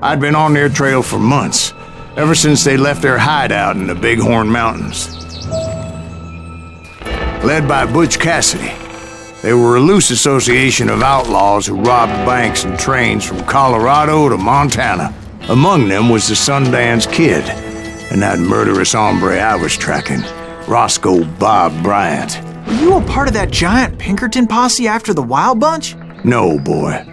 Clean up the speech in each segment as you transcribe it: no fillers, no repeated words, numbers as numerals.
I'd been on their trail for months, ever since they left their hideout in the Bighorn Mountains. Led by Butch Cassidy, they were a loose association of outlaws who robbed banks and trains from Colorado to Montana. Among them was the Sundance Kid, and that murderous hombre I was tracking, Roscoe Bob Bryant. Were you a part of that giant Pinkerton posse after the Wild Bunch? No, boy.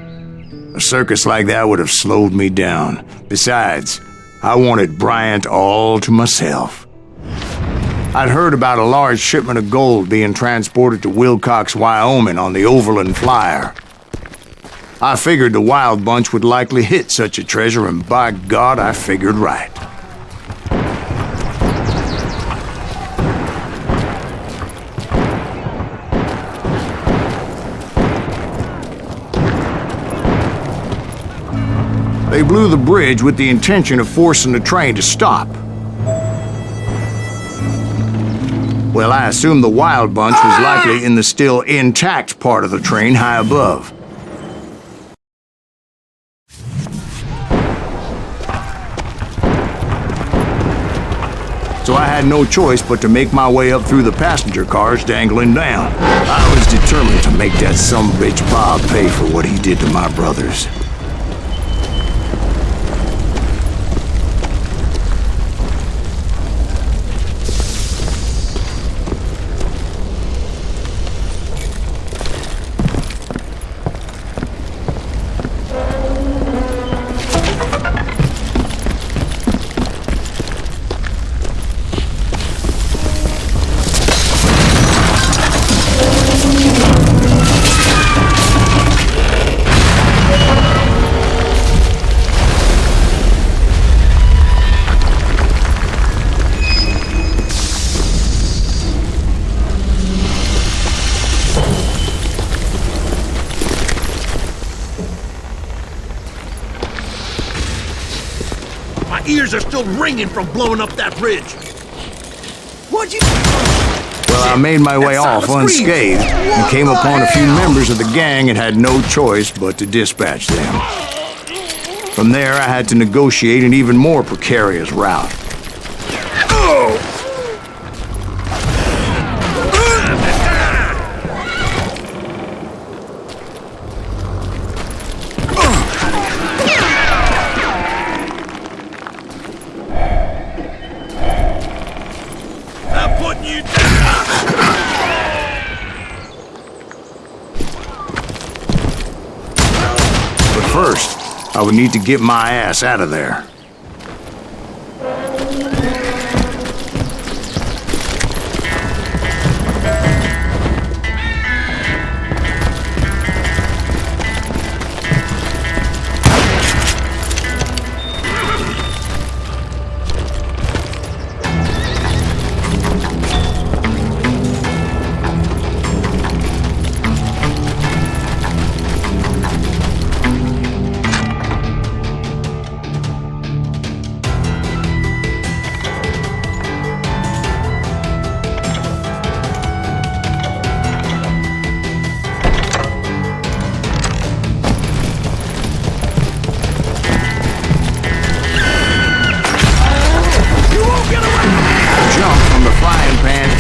A circus like that would have slowed me down. Besides, I wanted Bryant all to myself. I'd heard about a large shipment of gold being transported to Wilcox, Wyoming on the Overland Flyer. I figured the Wild Bunch would likely hit such a treasure, and by God, I figured right. They blew the bridge with the intention of forcing the train to stop. Well, I assumed the Wild Bunch was likely in the still intact part of the train high above. So I had no choice but to make my way up through the passenger cars dangling down. I was determined to make that sumbitch Bob pay for what he did to my brothers. Ears are still ringing from blowing up that bridge. What'd you... Well, I made my way off unscathed and came upon a few members of the gang and had no choice but to dispatch them. From there, I had to negotiate an even more precarious route. First, I would need to get my ass out of there.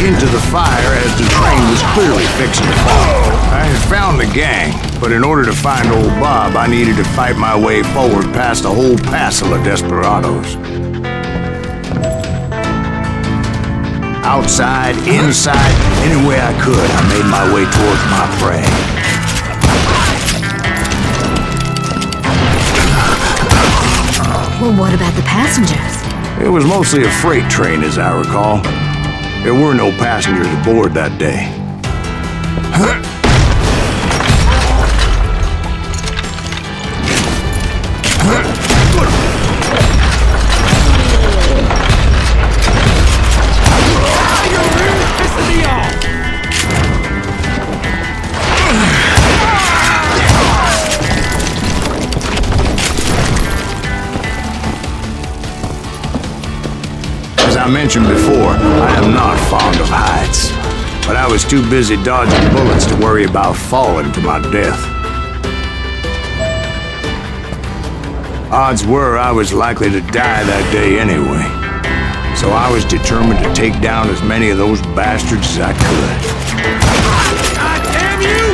Into the fire as the train was clearly fixing to fall. I had found the gang, but in order to find old Bob, I needed to fight my way forward past a whole passel of desperados. Outside, inside, any way I could, I made my way towards my prey. Well, what about the passengers? It was mostly a freight train, as I recall. There were no passengers aboard that day. As I mentioned before, I am not fond of heights, but I was too busy dodging bullets to worry about falling to my death. Odds were I was likely to die that day anyway. So I was determined to take down as many of those bastards as I could. God damn you!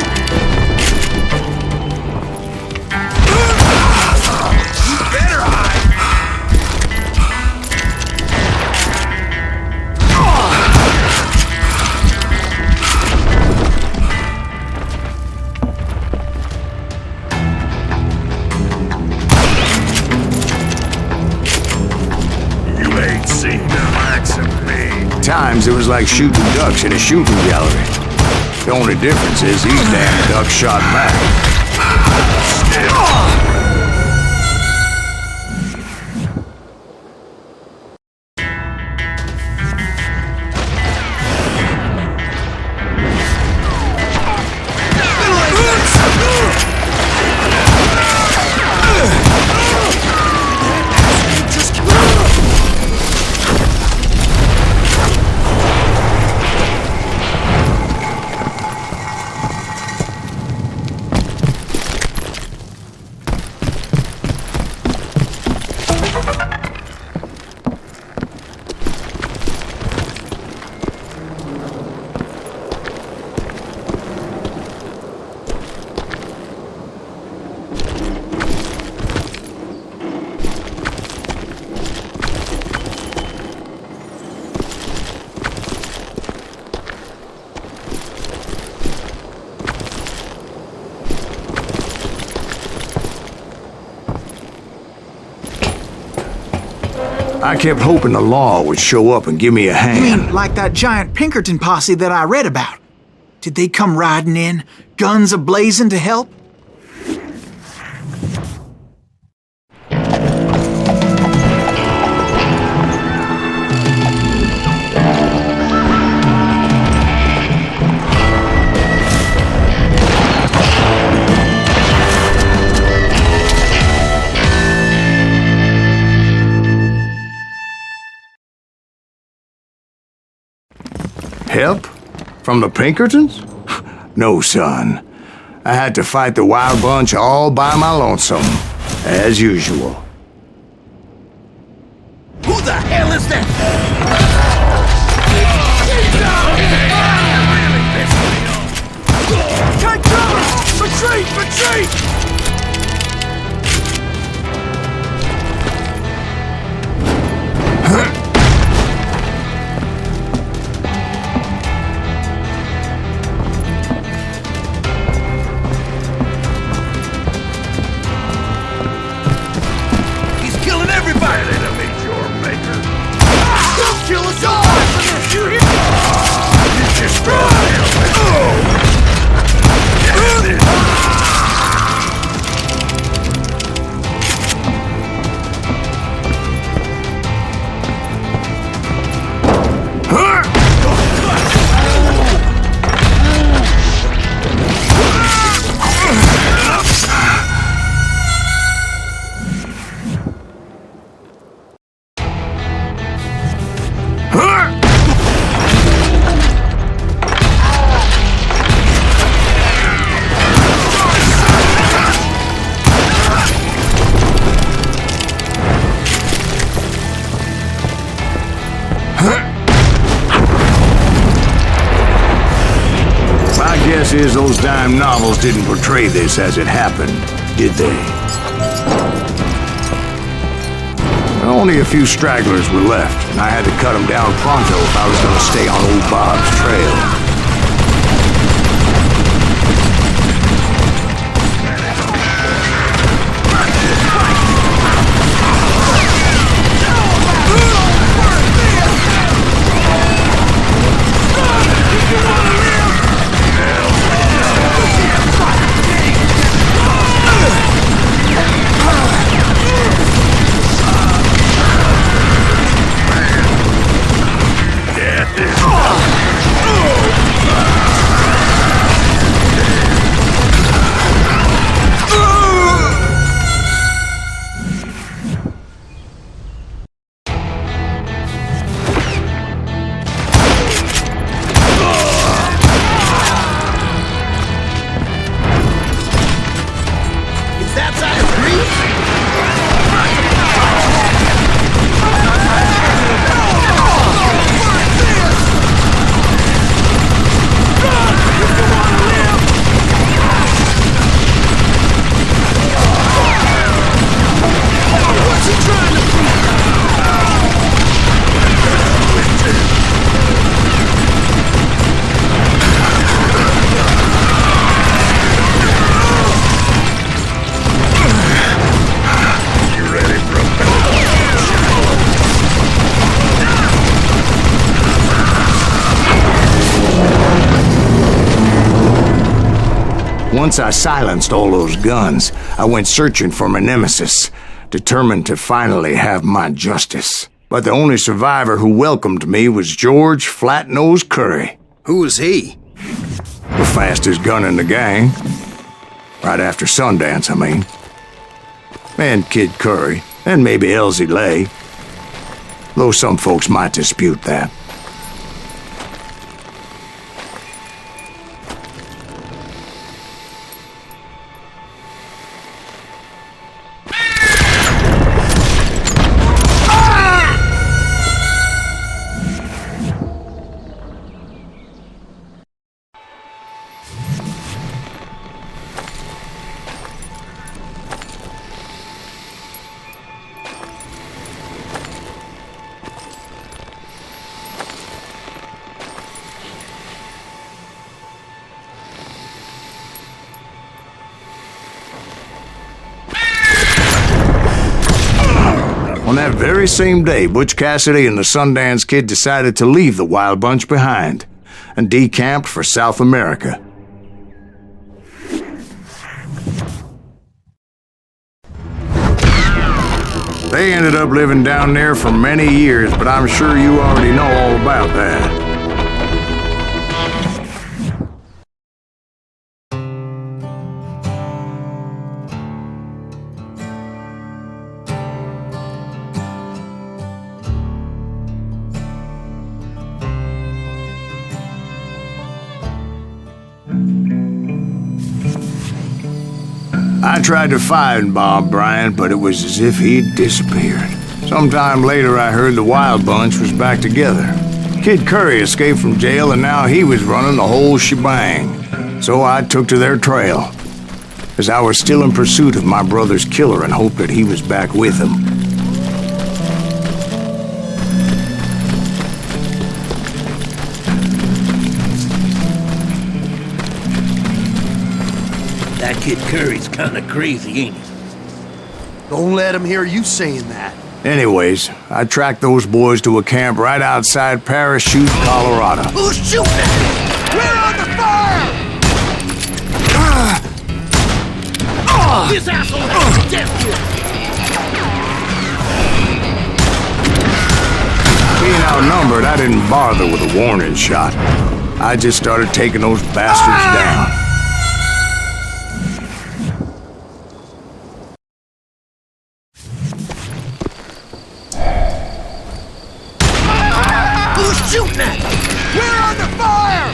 You better hide! You ain't seen the likes of me. Times it was like shooting ducks in a shooting gallery. The only difference is these damn ducks shot back. I kept hoping the law would show up and give me a hand. You mean like that giant Pinkerton posse that I read about? Did they come riding in, guns a-blazing to help? Help? From the Pinkertons? No, son. I had to fight the wild bunch all by my lonesome, as usual. Who the hell is that? Take cover! Retreat! Retreat! He's killing everybody! Enemy's your maker. Don't kill us all! You hear? You just My guess is those dime novels didn't portray this as it happened, did they? Only a few stragglers were left, and I had to cut them down pronto if I was going to stay on old Bob's trail. once I silenced all those guns, I went searching for my nemesis, determined to finally have my justice. But the only survivor who welcomed me was George Flat-Nosed Curry. Who was he? The fastest gun in the gang. Right after Sundance, I mean. And Kid Curry, and maybe Elsie Lay. Though some folks might dispute that. On that very same day, Butch Cassidy and the Sundance Kid decided to leave the Wild Bunch behind and decamped for South America. They ended up living down there for many years, but I'm sure you already know all about that. I tried to find Bob Bryant, but it was as if he'd disappeared. Sometime later, I heard the Wild Bunch was back together. Kid Curry escaped from jail, and now he was running the whole shebang. So I took to their trail, as I was still in pursuit of my brother's killer and hoped that he was back with him. That Kid Curry's kinda crazy, ain't he? Don't let him hear you saying that. Anyways, I tracked those boys to a camp right outside Parachute, Colorado. Who's shooting at me? We're under fire! This asshole has a death grip! Being outnumbered, I didn't bother with a warning shot. I just started taking those bastards down. Who's shooting at me? We're under fire!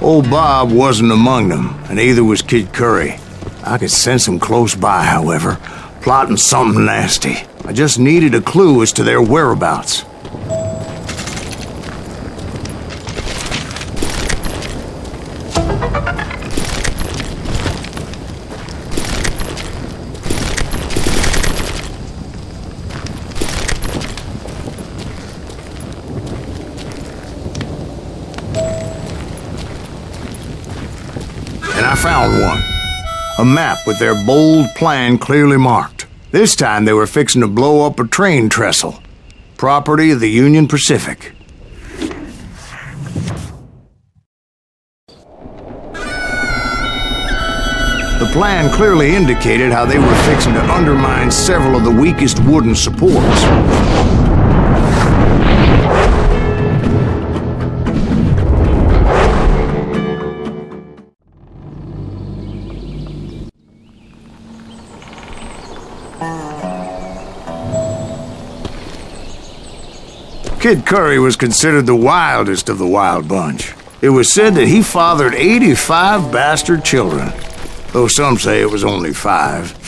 Old Bob wasn't among them, and neither was Kid Curry. I could sense him close by, however, plotting something nasty. I just needed a clue as to their whereabouts. And I found one. A map with their bold plan clearly marked. This time they were fixing to blow up a train trestle. Property of the Union Pacific. The plan clearly indicated how they were fixing to undermine several of the weakest wooden supports. Kid Curry was considered the wildest of the wild bunch. It was said that he fathered 85 bastard children, though some say it was only 5.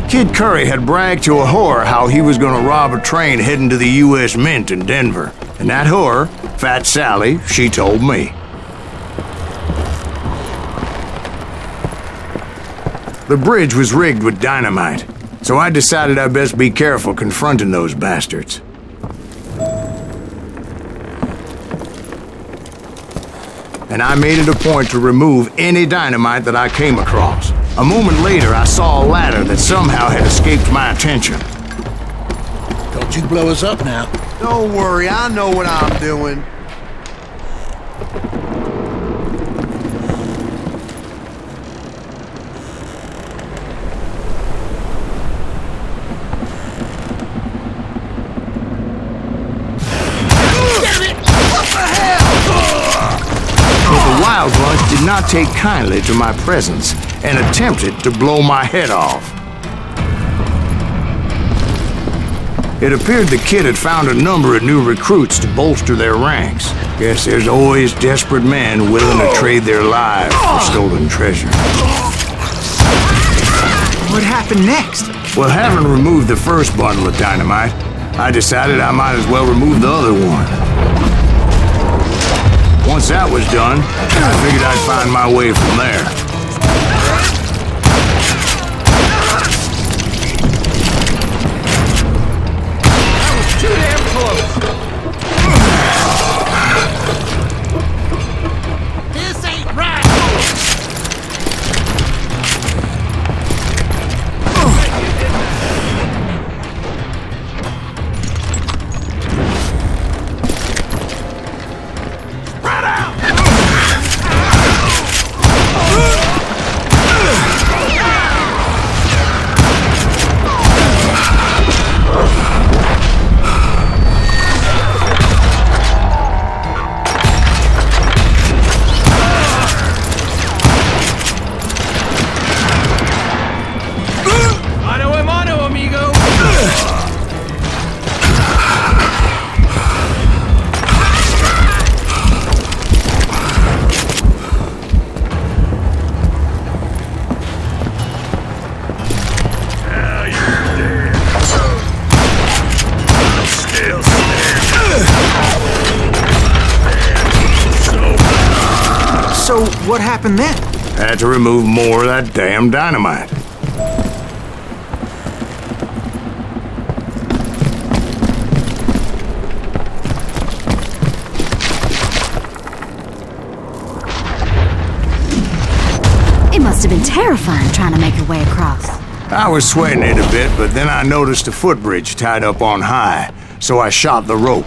Kid Curry had bragged to a whore how he was going to rob a train heading to the U.S. Mint in Denver. And that whore, Fat Sally, she told me. The bridge was rigged with dynamite, so I decided I'd best be careful confronting those bastards. And I made it a point to remove any dynamite that I came across. A moment later, I saw a ladder that somehow had escaped my attention. Don't you blow us up now. Don't worry, I know what I'm doing. The Wild Bunch did not take kindly to my presence and attempted to blow my head off. It appeared the kid had found a number of new recruits to bolster their ranks. Guess there's always desperate men willing to trade their lives for stolen treasure. What happened next? Well, having removed the first bundle of dynamite, I decided I might as well remove the other one. Once that was done, I figured I'd find my way from there. Too damn close. This ain't right. So, what happened then? Had to remove more of that damn dynamite. It must have been terrifying trying to make your way across. I was sweating it a bit, but then I noticed a footbridge tied up on high, so I shot the rope.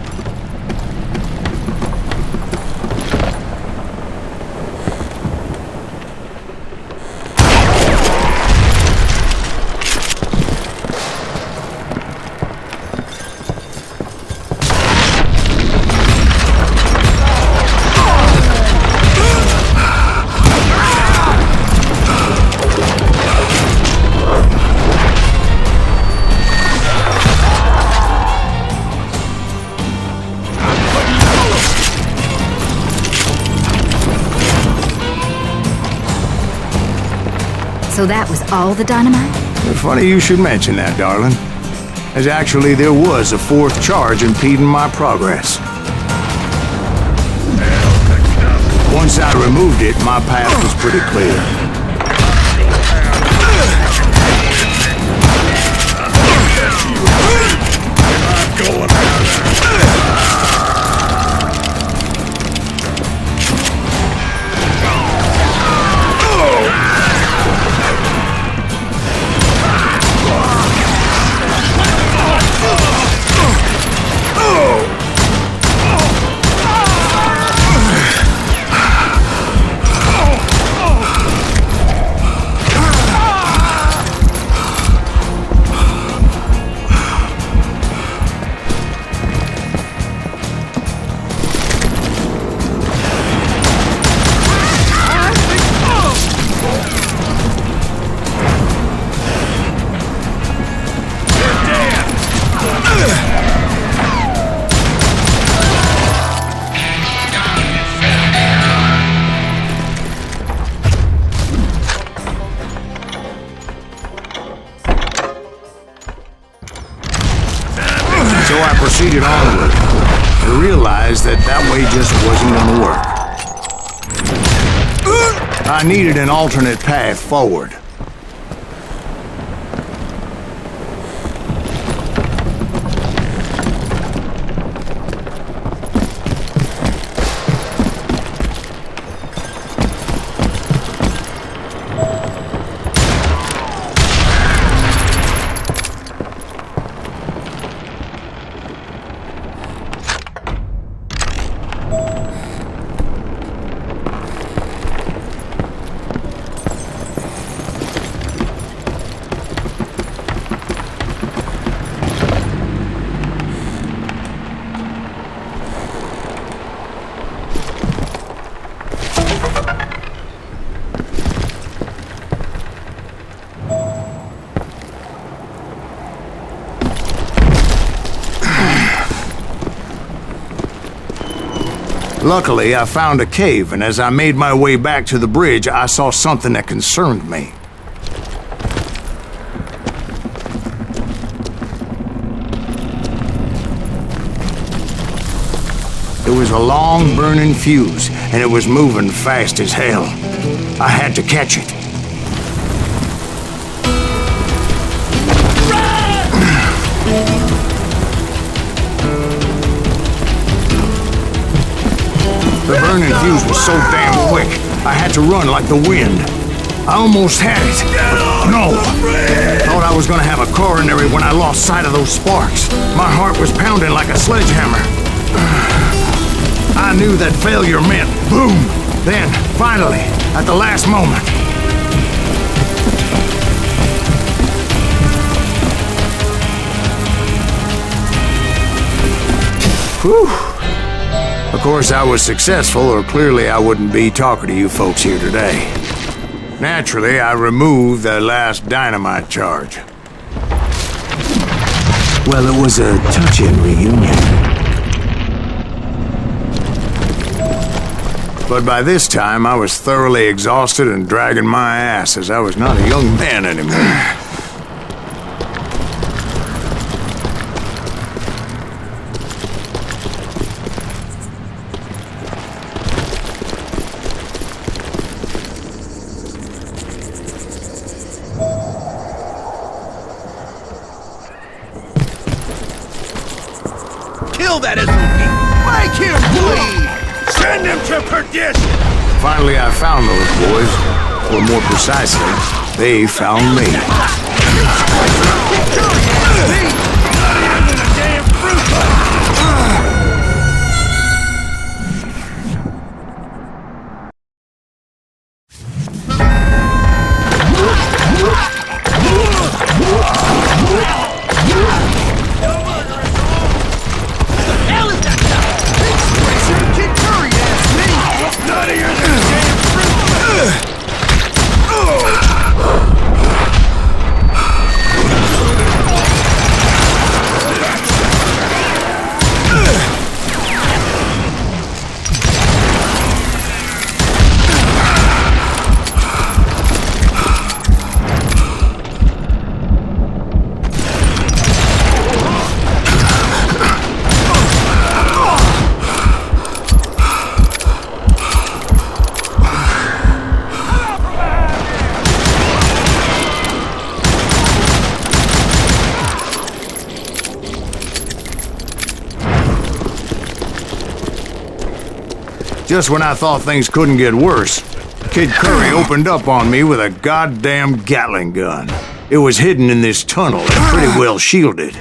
So that was all the dynamite? Funny you should mention that, darling. As actually there was a fourth charge impeding my progress. Once I removed it, my path was pretty clear. realized that that way just wasn't gonna work. I needed an alternate path forward. Luckily, I found a cave, and as I made my way back to the bridge, I saw something that concerned me. It was a long, burning fuse, and it was moving fast as hell. I had to catch it. The burning fuse was so damn quick, I had to run like the wind. I almost had it, but no. Thought I was gonna have a coronary when I lost sight of those sparks. My heart was pounding like a sledgehammer. I knew that failure meant boom. Then, finally, at the last moment. Whew. Of course, I was successful, or clearly I wouldn't be talking to you folks here today. Naturally, I removed the last dynamite charge. Well, it was a touching reunion. But by this time, I was thoroughly exhausted and dragging my ass, as I was not a young man anymore. Kill that SOB! Make him bleed! Send him to perdition! Finally, I found those boys. Or more precisely, they found me. Just when I thought things couldn't get worse, Kid Curry opened up on me with a goddamn Gatling gun. It was hidden in this tunnel and pretty well shielded.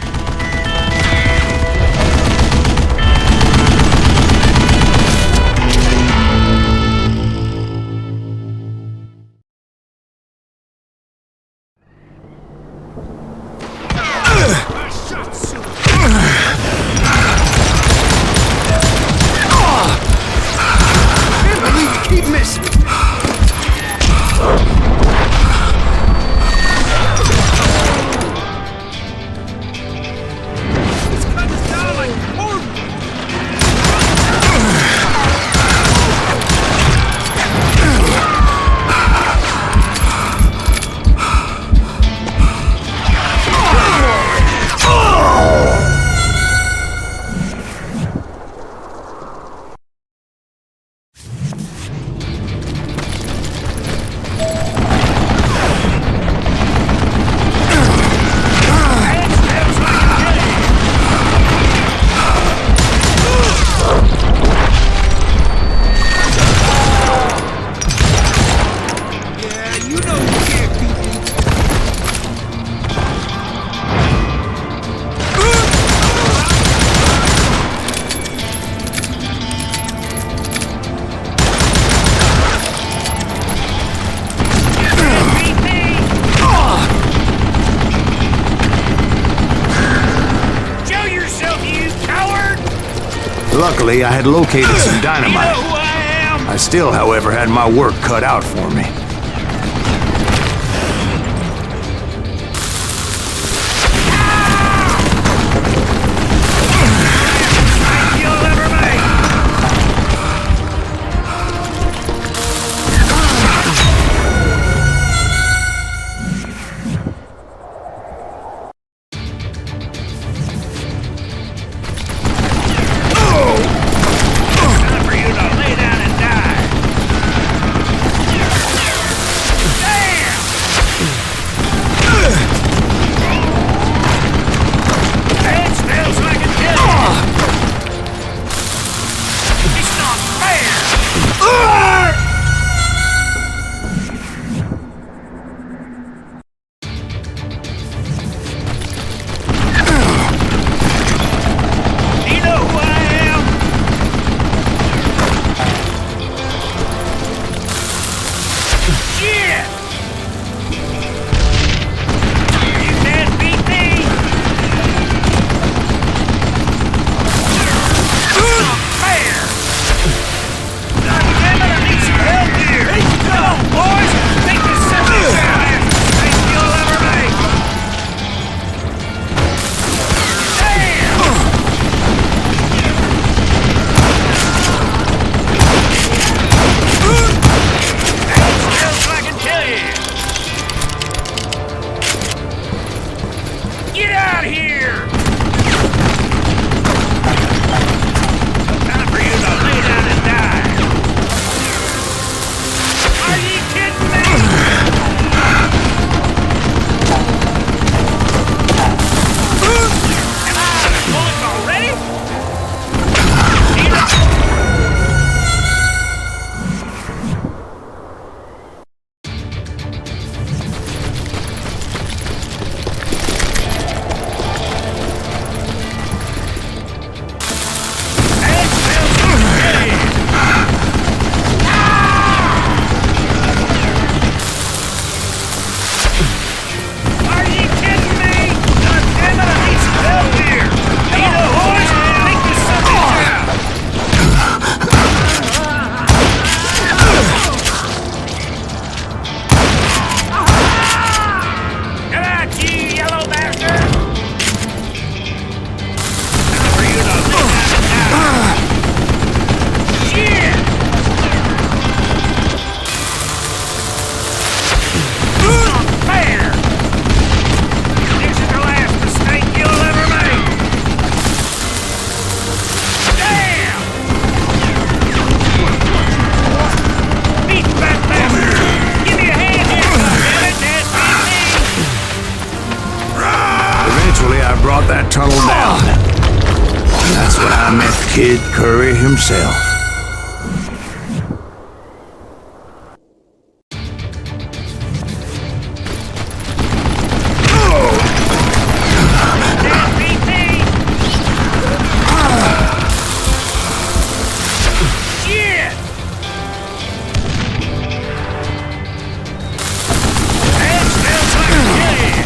Luckily, I had located some dynamite. Who I am? I still, however, had my work cut out for me. You'll ever make. Time for you to lay down and die. Damn! It smells like a kill. It's not fair. You know who I am? Shit! You can't beat me! It's not fair! God damn it, I need some help here! Come on, boys! Take this simple last mistake you'll ever make! Damn! That's else I can tell you! Get out here! Time for you to lay down and die! Are you kidding me? Am I out of bullets already? That smells good! Are you kidding me? God damn it, I need some help here! Come on, boys! Take this something out! Come out, you yellow bastard! Time for you to lay down and die! Shit! It's not fair! This is the last mistake you'll ever make! Damn! Beat that bastard! Give me a hand here, goddammit! That's Eventually, I brought that tunnel down. That's when I met Kid Curry himself. Can't beat me! Shit! That smells like a kid!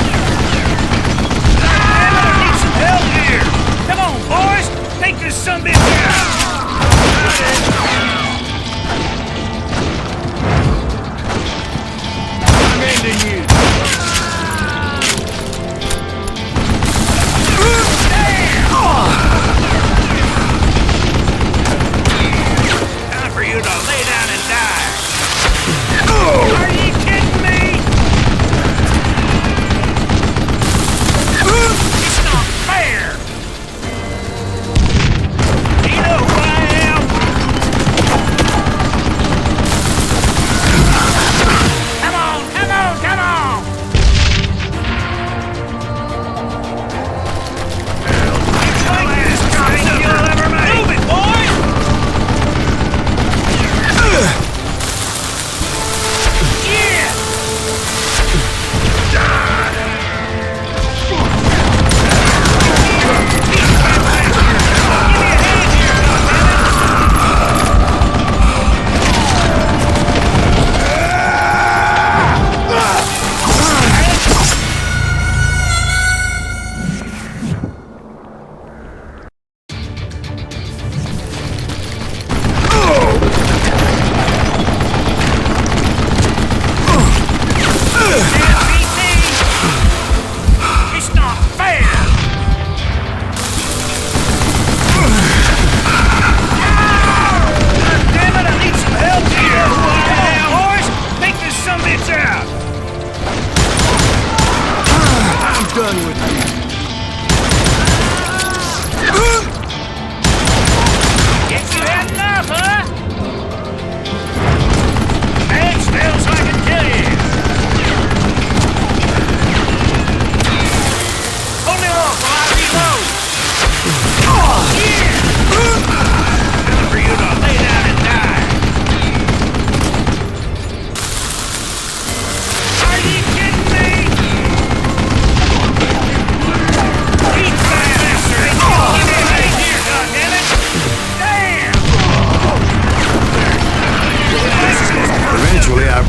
Damn it, I need some help here! Come on, boys! Take this sumbitch out!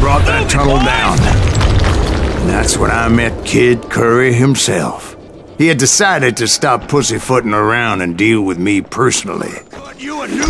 brought that tunnel down. And that's when I met Kid Curry himself. He had decided to stop pussyfooting around and deal with me personally. You a new...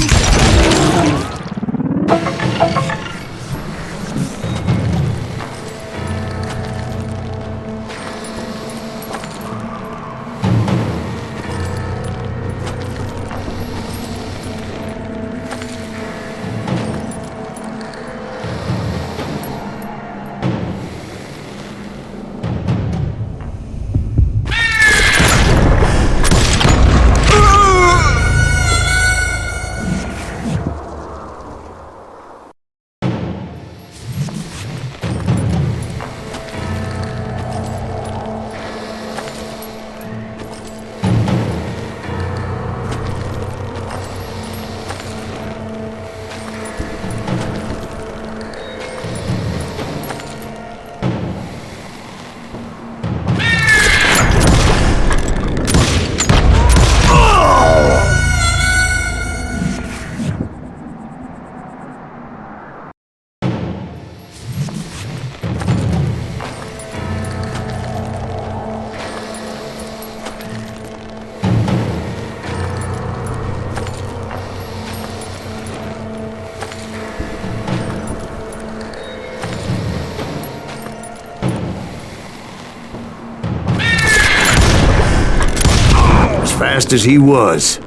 Fast as he was,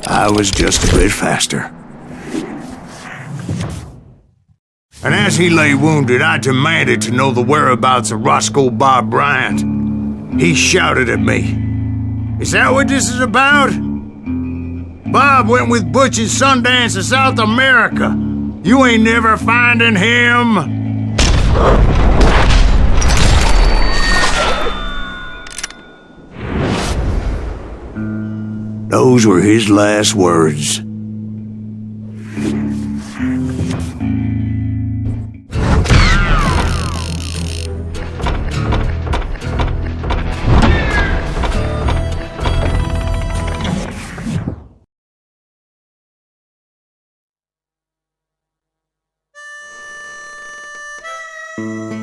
I was just a bit faster. And as he lay wounded, I demanded to know the whereabouts of Roscoe Bob Bryant. He shouted at me, "Is that what this is about? Bob went with Butch and Sundance to South America. You ain't never finding him." Those were his last words.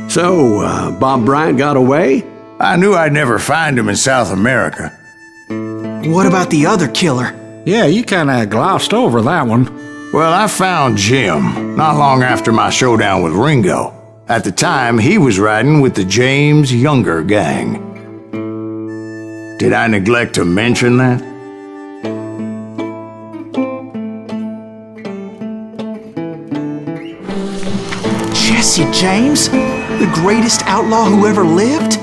So, Bob Bryant got away? I knew I'd never find him in South America. What about the other killer? Yeah, you kinda glossed over that one. Well, I found Jim not long after my showdown with Ringo. At the time, he was riding with the James Younger gang. Did I neglect to mention that? Jesse James? The greatest outlaw who ever lived?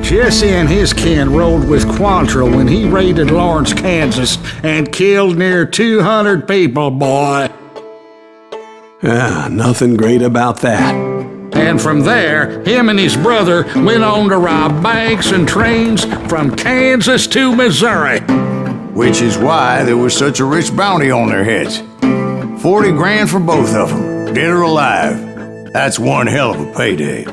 Jesse and his kin rode with Quantrill when he raided Lawrence, Kansas, and killed near 200 people, boy. Nothing great about that. And from there, him and his brother went on to rob banks and trains from Kansas to Missouri. Which is why there was such a rich bounty on their heads. 40 grand for both of them, dead or alive. That's one hell of a payday.